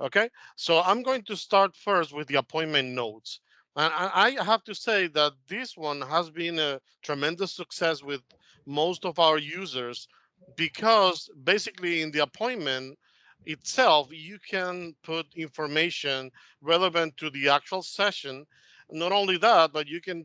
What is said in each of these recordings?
Okay, so I'm going to start first with the appointment notes. And I have to say that this one has been a tremendous success with most of our users because basically in the appointment itself, you can put information relevant to the actual session. Not only that, but you can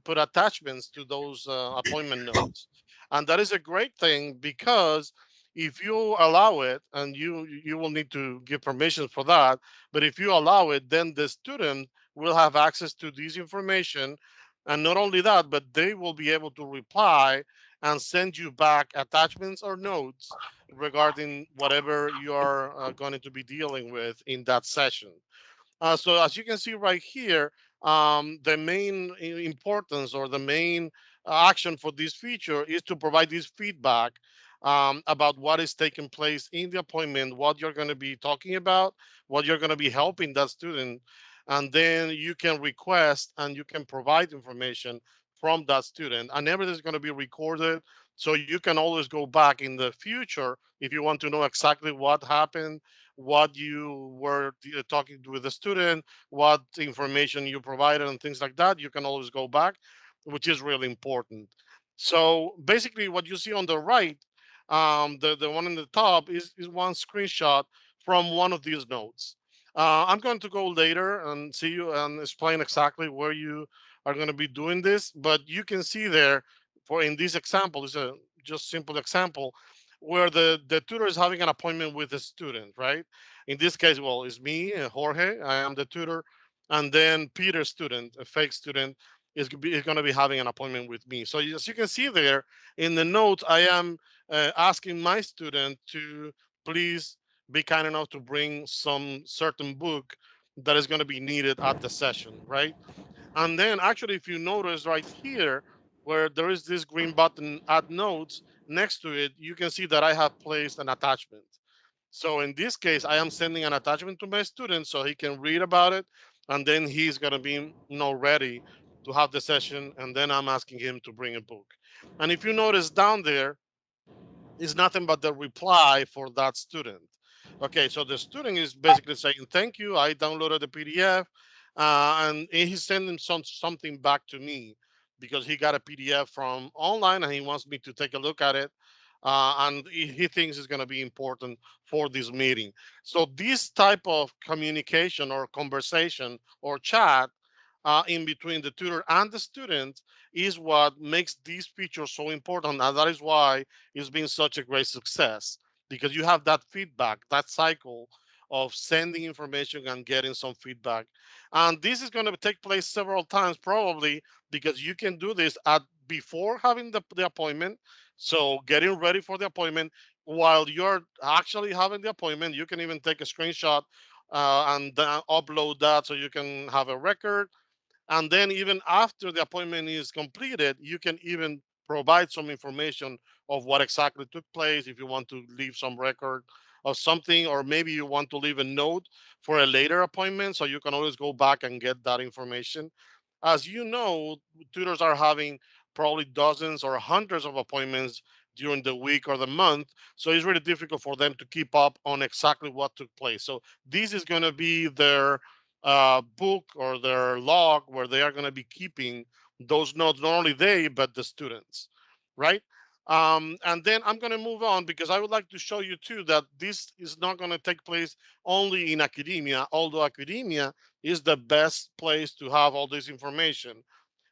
put attachments to those appointment notes. And that is a great thing because if you allow it, and you will need to give permission for that, but if you allow it, then the student will have access to this information. And not only that, but they will be able to reply and send you back attachments or notes regarding whatever you are going to be dealing with in that session. So as you can see right here, the main importance or the main action for this feature is to provide this feedback about what is taking place in the appointment, what you're going to be talking about, what you're going to be helping that student, and then you can request and you can provide information from that student, and everything is going to be recorded. So you can always go back in the future if you want to know exactly what happened, what you were talking with the student, what information you provided, and things like that. You can always go back, which is really important. So basically, what you see on the right, the one in the top is one screenshot from one of these notes. I'm going to go later and see you and explain exactly where you are going to be doing this, but you can see there for in this example, it's a just simple example where the tutor is having an appointment with the student, right? In this case, well, it's me, Jorge. I am the tutor, and then Peter, student, a fake student, is going to be having an appointment with me. So as you can see there in the notes, I am asking my student to please be kind enough to bring some certain book that is going to be needed at the session, right? And then actually, if you notice right here, where there is this green button, add notes, next to it, you can see that I have placed an attachment. So in this case, I am sending an attachment to my student so he can read about it. And then he's going to be ready to have the session. And then I'm asking him to bring a book. And if you notice down there, is nothing but the reply for that student. Okay, so the student is basically saying, "Thank you, I downloaded the PDF," and he's sending something back to me because he got a PDF from online and he wants me to take a look at it, and he thinks it's going to be important for this meeting. So this type of communication or conversation or chat in between the tutor and the student is what makes these features so important, and that is why it's been such a great success because you have that feedback, that cycle of sending information and getting some feedback. And this is going to take place several times probably because you can do this at before having the appointment. So getting ready for the appointment while you're actually having the appointment, you can even take a screenshot and upload that so you can have a record, and then even after the appointment is completed, you can even provide some information of what exactly took place if you want to leave some record of something, or maybe you want to leave a note for a later appointment. So you can always go back and get that information. As you know, tutors are having probably dozens or hundreds of appointments during the week or the month. So it's really difficult for them to keep up on exactly what took place. So this is going to be their book or their log where they are going to be keeping those notes, not only they, but the students, right? And then I'm going to move on because I would like to show you too that this is not going to take place only in academia, although academia is the best place to have all this information.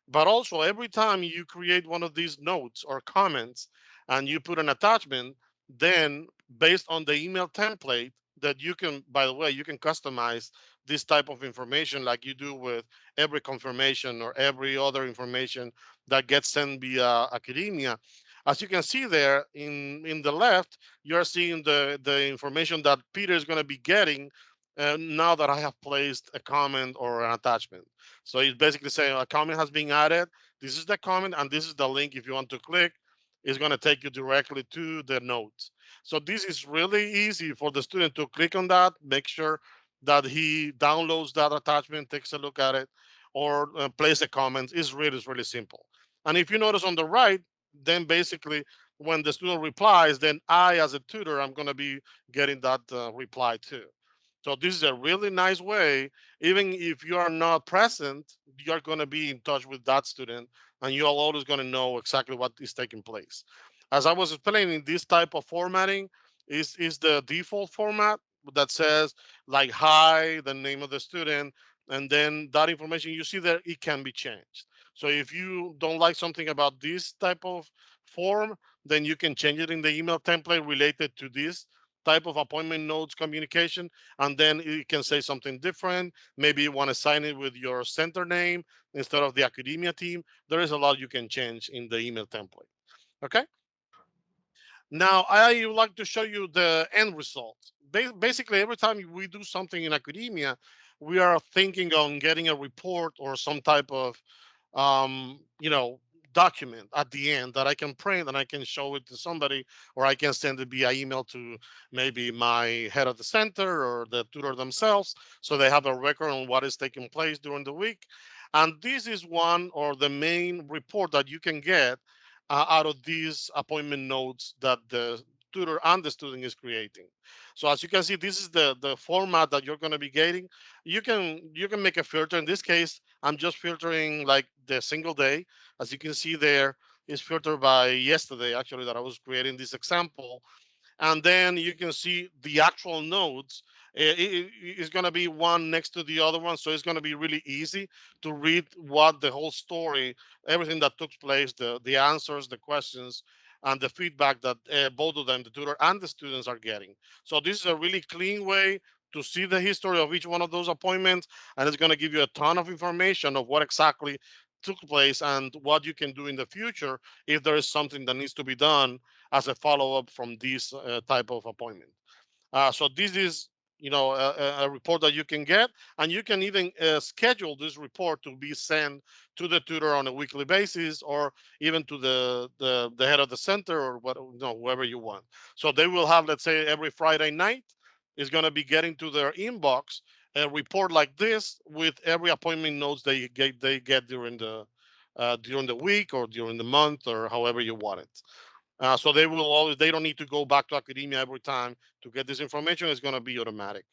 But also, every time you create one of these notes or comments and you put an attachment, then based on the email template that you can, by the way, you can customize this type of information like you do with every confirmation or every other information that gets sent via academia. As you can see there in the left, you're seeing the information that Peter is going to be getting now that I have placed a comment or an attachment. So it's basically saying a comment has been added. This is the comment, and this is the link. If you want to click, it's going to take you directly to the notes. So this is really easy for the student to click on that, make sure that he downloads that attachment, takes a look at it, or place a comment. It's really simple. And if you notice on the right, then basically when the student replies, then I, as a tutor, I'm going to be getting that reply too. So this is a really nice way. Even if you are not present, you're going to be in touch with that student, and you're always going to know exactly what is taking place. As I was explaining, this type of formatting is the default format that says like hi, the name of the student, and then that information you see there, it can be changed. So if you don't like something about this type of form, then you can change it in the email template related to this type of appointment notes communication, and then it can say something different. Maybe you want to sign it with your center name instead of the Accudemia team. There is a lot you can change in the email template. Okay. Now, I would like to show you the end result. Basically, every time we do something in academia, we are thinking on getting a report or some type of you know, document at the end that I can print and I can show it to somebody, or I can send it via email to maybe my head of the center or the tutor themselves, so they have a record on what is taking place during the week. And this is one or the main report that you can get out of these appointment notes that the tutor and the student is creating. So as you can see, this is the format that you're going to be getting. You can make a filter. In this case, I'm just filtering like the single day. As you can see there, is filtered by yesterday, actually, that I was creating this example. And then you can see the actual nodes. It's going to be one next to the other one, so it's going to be really easy to read what the whole story, everything that took place, the answers, the questions, and the feedback that both of them, the tutor and the students, are getting. So this is a really clean way to see the history of each one of those appointments, and it's going to give you a ton of information of what exactly took place and what you can do in the future if there is something that needs to be done as a follow-up from this type of appointment. So this is, a report that you can get, and you can even schedule this report to be sent to the tutor on a weekly basis, or even to the head of the center, or whoever you want. So they will have, let's say, every Friday night is going to be getting to their inbox a report like this with every appointment notes they get during the week or during the month or however you want it. So they don't need to go back to academia every time to get this information. It's going to be automatic.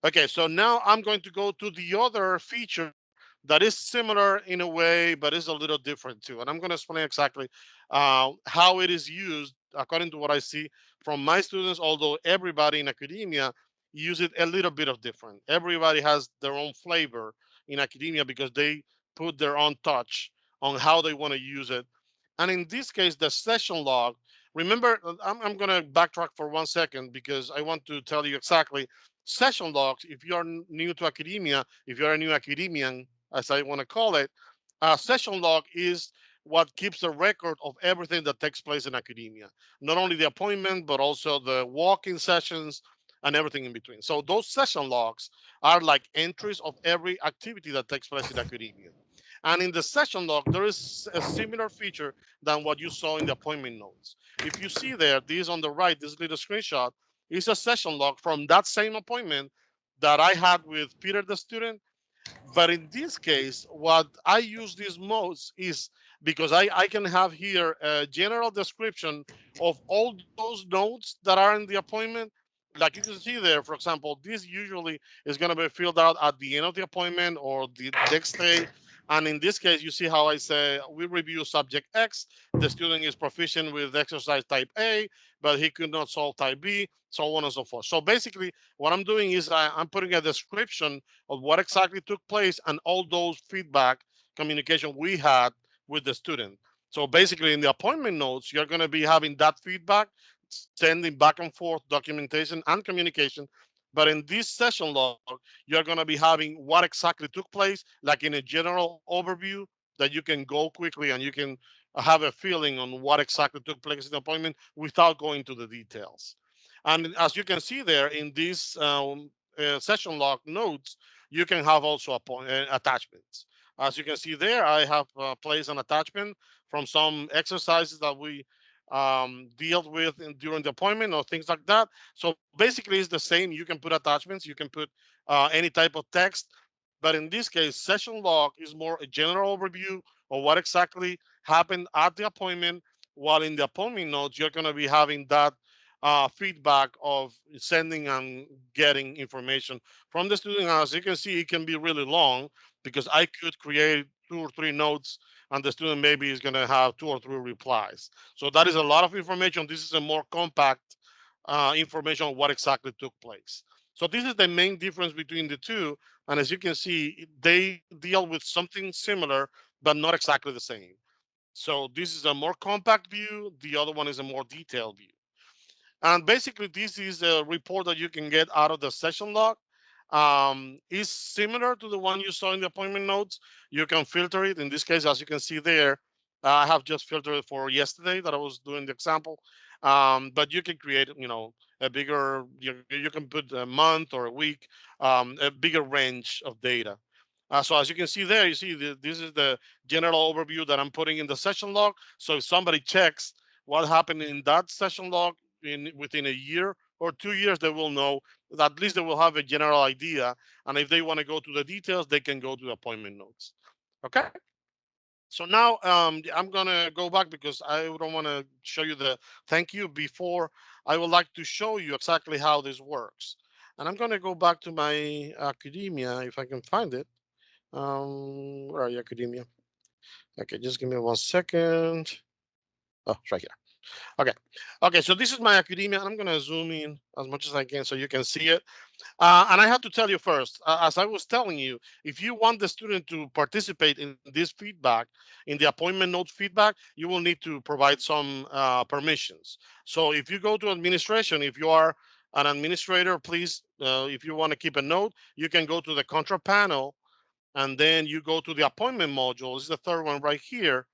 Okay, so now I'm going to go to the other feature that is similar in a way, but is a little different too. And I'm going to explain exactly how it is used according to what I see from my students, although everybody in academia use it a little bit of different. Everybody has their own flavor in academia because they put their own touch on how they want to use it. And in this case, the session log, remember, I'm going to backtrack for 1 second because I want to tell you exactly session logs. If you're new to academia, if you're a new academian, as I want to call it, a session log is what keeps a record of everything that takes place in academia, not only the appointment but also the walk-in sessions and everything in between. So those session logs are like entries of every activity that takes place in academia. And in the session log, there is a similar feature than what you saw in the appointment notes. If you see there, this on the right, this little screenshot, is a session log from that same appointment that I had with Peter the student. But in this case, what I use this most is because I can have here a general description of all those notes that are in the appointment. Like you can see there, for example, this usually is going to be filled out at the end of the appointment or the next day. And in this case, you see how I say we review subject X. The student is proficient with exercise type A, but he could not solve type B, so on and so forth. So basically, what I'm doing is I'm putting a description of what exactly took place and all those feedback communication we had with the student. So basically, in the appointment notes, you're going to be having that feedback, sending back and forth documentation and communication. But in this session log, you're going to be having what exactly took place, like in a general overview that you can go quickly and you can have a feeling on what exactly took place in the appointment without going to the details. And as you can see there in these session log notes, you can have also attachments. As you can see there, I have placed an attachment from some exercises that we dealt with during the appointment or things like that. So basically, it's the same. You can put attachments, you can put any type of text. But in this case, session log is more a general overview of what exactly happened at the appointment. While in the appointment notes, you're going to be having that feedback of sending and getting information from the student. As you can see, it can be really long because I could create 2 or 3 notes, and the student maybe is going to have 2 or 3 replies. So that is a lot of information. This is a more compact information on what exactly took place. So this is the main difference between the two. And as you can see, they deal with something similar, but not exactly the same. So this is a more compact view. The other one is a more detailed view. And basically, this is a report that you can get out of the session log. Is similar to the one you saw in the appointment notes. You can filter it. In this case, as you can see there, I have just filtered it for yesterday that I was doing the example. But you can create, a bigger, you can put a month or a week, a bigger range of data. So as you can see there, you see this is the general overview that I'm putting in the session log. So if somebody checks what happened in that session log within a year or 2 years, they will know that at least they will have a general idea. And if they want to go to the details, they can go to the appointment notes. Okay. So now I'm gonna go back because I don't want to show you the thank you before. I would like to show you exactly how this works. And I'm gonna go back to my academia if I can find it. Where are you, academia? Okay, just give me 1 second. Oh, it's right here. Okay. Okay, so this is my academia, and I'm going to zoom in as much as I can so you can see it. And I have to tell you first, as I was telling you, if you want the student to participate in this feedback, in the appointment note feedback, you will need to provide some permissions. So if you go to administration, if you are an administrator, please, if you want to keep a note, you can go to the control panel, and then you go to the appointment module. This is the third one right here,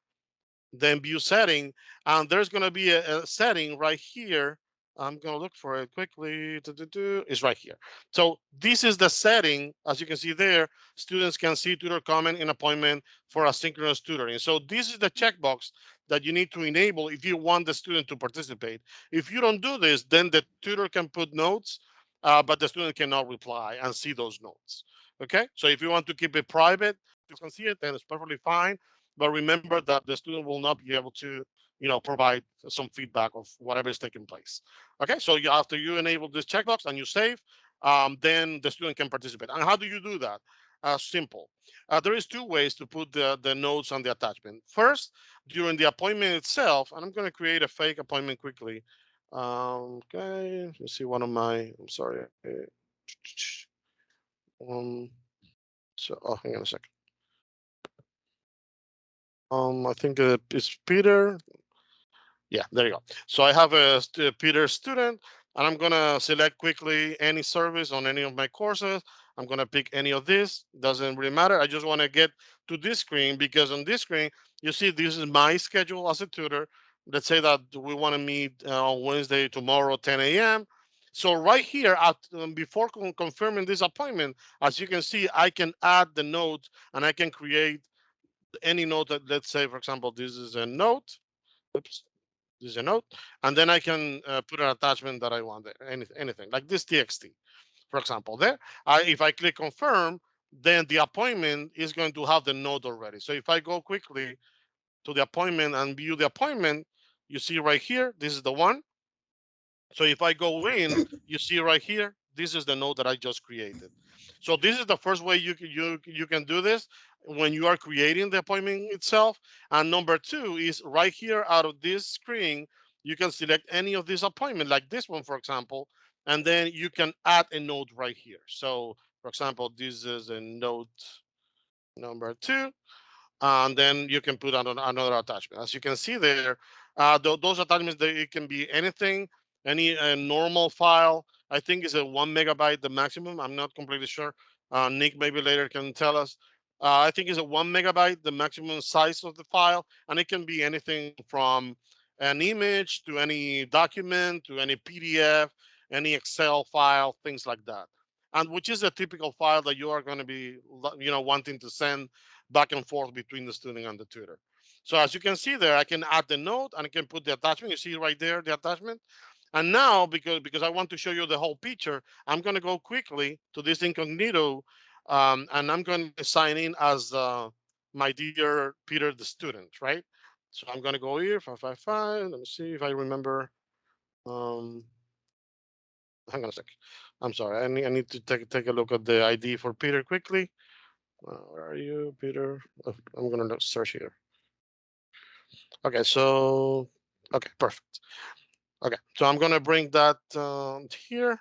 then view setting, and there's going to be a setting right here. I'm going to look for it quickly. It's right here. So this is the setting. As you can see there, students can see tutor comment in appointment for asynchronous tutoring. So this is the checkbox that you need to enable if you want the student to participate. If you don't do this, then the tutor can put notes, but the student cannot reply and see those notes. Okay, so if you want to keep it private, you can see it, then it's perfectly fine. But remember that the student will not be able to, provide some feedback of whatever is taking place. Okay, so after you enable this checkbox and you save, then the student can participate. And how do you do that? Simple. There is 2 ways to put the notes on the attachment. First, during the appointment itself, and I'm going to create a fake appointment quickly. Okay, let's see one of my. I'm sorry. Um, hang on a second. I think it's Peter. Yeah, there you go. So I have a Peter student, and I'm gonna select quickly any service on any of my courses. I'm gonna pick any of this. Doesn't really matter. I just want to get to this screen because on this screen you see this is my schedule as a tutor. Let's say that we want to meet on Wednesday tomorrow 10 a.m. So right here, before confirming this appointment, as you can see, I can add the note and I can create any note that, let's say, for example, this is a note. Oops, this is a note, and then I can put an attachment that I want there, anything like this txt, for example. There, if I click confirm, then the appointment is going to have the note already. So if I go quickly to the appointment and view the appointment, you see right here, this is the one. So if I go in, you see right here, this is the node that I just created. So this is the first way you can do this when you are creating the appointment itself. And number two is right here out of this screen, you can select any of these appointment, like this one, for example, and then you can add a node right here. So for example, this is a node number 2, and then you can put on another attachment. As you can see there, those attachments, it can be anything, any normal file. I think is a 1 megabyte the maximum. I'm not completely sure. Nick maybe later can tell us. I think it's a 1 megabyte the maximum size of the file, and it can be anything from an image to any document to any PDF, any Excel file, things like that. And which is a typical file that you are going to be, wanting to send back and forth between the student and the tutor. So as you can see there, I can add the note and I can put the attachment. You see right there, the attachment. And now, because I want to show you the whole picture, I'm going to go quickly to this incognito, and I'm going to sign in as my dear Peter, the student, right? So I'm going to go here, 555. Let me see if I remember. hang on a sec. I'm sorry. I need to take a look at the ID for Peter quickly. Where are you, Peter? I'm gonna search here. Okay, so okay, perfect. Okay, so I'm gonna bring that here.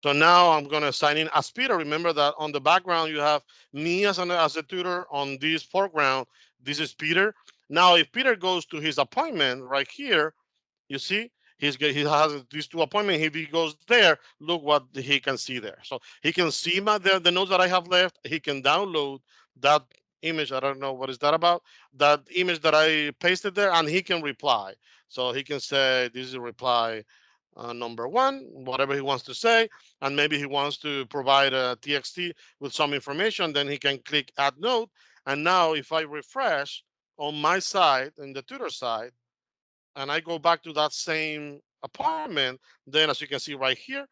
So now I'm gonna sign in as Peter. Remember that on the background you have me as a tutor. On this foreground, this is Peter. Now, if Peter goes to his appointment right here, you see, he has these two appointments. If he goes there, look what he can see there. So he can see the notes that I have left. He can download that image. I don't know what is that about. That image that I pasted there, and he can reply. So he can say, "This is a reply number one," whatever he wants to say, and maybe he wants to provide a TXT with some information. Then he can click Add Note, and now if I refresh on my side, in the tutor side, and I go back to that same appointment, then as you can see right here,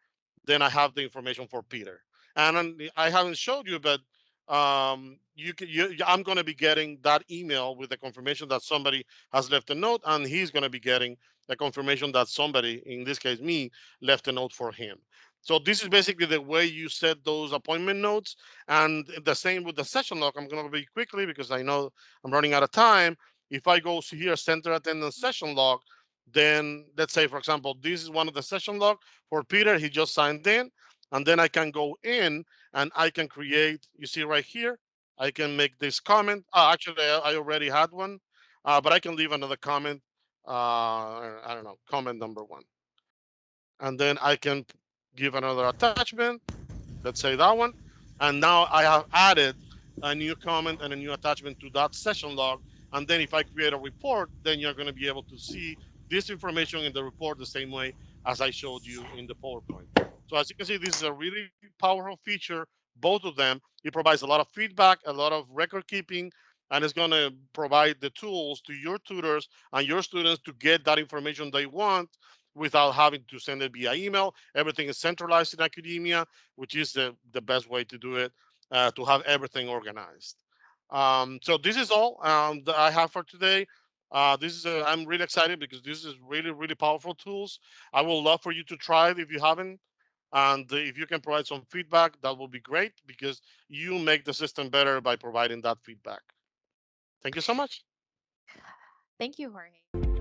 then I have the information for Peter. And I haven't showed you, but I'm going to be getting that email with the confirmation that somebody has left a note, and he's going to be getting the confirmation that somebody, in this case me, left a note for him. So this is basically the way you set those appointment notes, and the same with the session log. I'm going to be quickly because I know I'm running out of time. If I go to here, center attendance session log, then let's say, for example, this is one of the session log for Peter. He just signed in, and then I can go in and I can create. You see right here, I can make this comment. Actually, I already had one, but I can leave another comment. I don't know, comment number one, and then I can give another attachment. Let's say that one. And now I have added a new comment and a new attachment to that session log. And then if I create a report, then you're going to be able to see this information in the report the same way as I showed you in the PowerPoint. So as you can see, this is a really powerful feature, both of them. It provides a lot of feedback, a lot of record keeping, and it's going to provide the tools to your tutors and your students to get that information they want without having to send it via email. Everything is centralized in Accudemia, which is the best way to do it, to have everything organized. So this is all that I have for today. I'm really excited because this is really powerful tools. I would love for you to try it if you haven't, and if you can provide some feedback, that will be great because you make the system better by providing that feedback. Thank you so much. Thank you, Jorge.